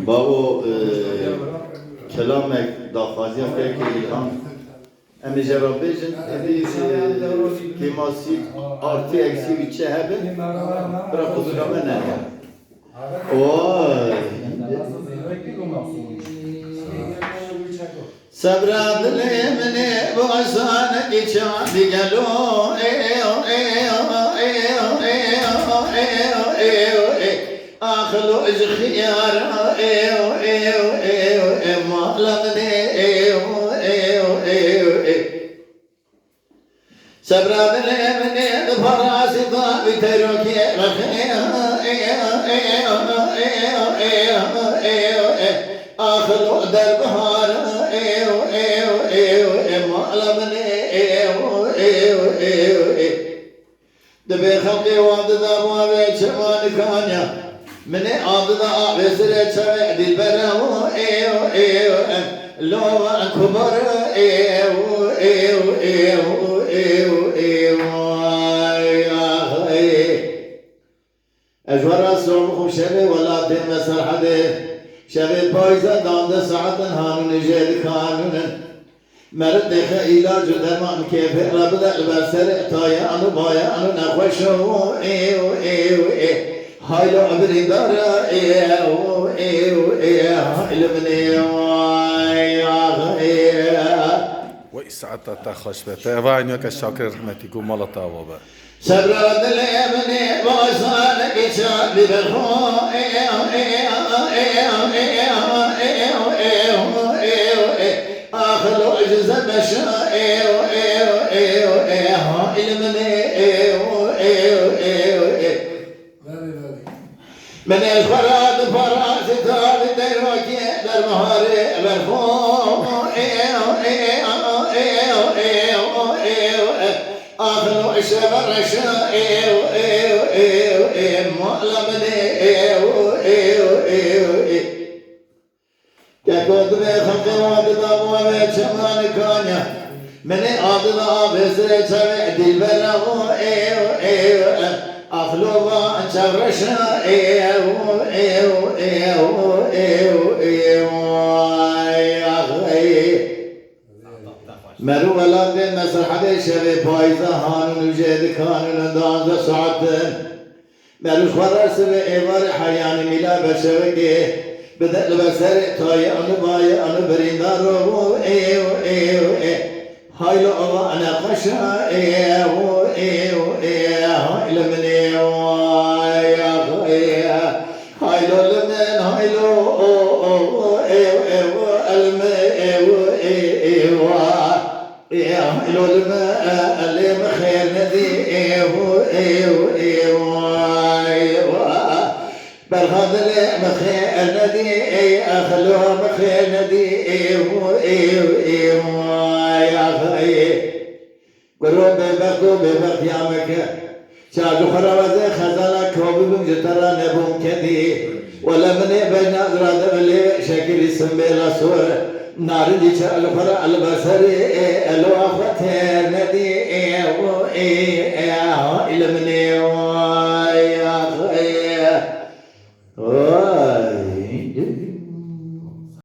بابو کلامک داخوازی که ایلهام امی جرابیجن که ماسی آرتی اکسی بیچه هبه برا خودرامه نگه وای صبر دلی منی باشانه ایچان دیگلو آخلو اج خيارا ما لغني سبرا من فراسي ضابي تروكي آخلو دربهار ما لغني دبي خلقي وعد ذا بيت شمان كانيا من عبد عبسر شوي دل برو لو كبر أجور الصوم شبه ولا تم سرحده شبه بايزة داند ساعة هانون جيل كانون مرد دخل علاج درمان كيف رب البصر تايا أنو بايا أنو نخوشو هايلو عبري دارا علمني وإسعتا تخش بتاعي كشاكر رحمتك ومالتا وبا سبرا دليمني وصالك شابي بالخو آخلو أجزاء بشا علمني من الفراد فراس تاب دروكي للمهاري بالخو آخلو الشبر رشا مؤلمني كاكود بخلق وعد ضابو بشمان كانيا من عبد بسر شبع دل برغو أخلوبا شرشا مرو ولاد مسرحة شبه بايزة هانون وجيد كانون دانزة سعد مرو خرس بإيوار حيان ملا بشوكي بدأ البسر تاي أنو باي أنو بريندارو هايلو أبا أنا خشا هايلو مني هايلو لمن هايلو هايلو لمن خير ندي بالغدل مخير ندي أخلو مخير ندي قروب بخو ببخ يامك شاجو خروازه خزالا كوبم جترا نبوم كدي ولا من بين أدراد بلي شكل اسم بلا سور نار دي شال خرا البصر الو أخوتير ندي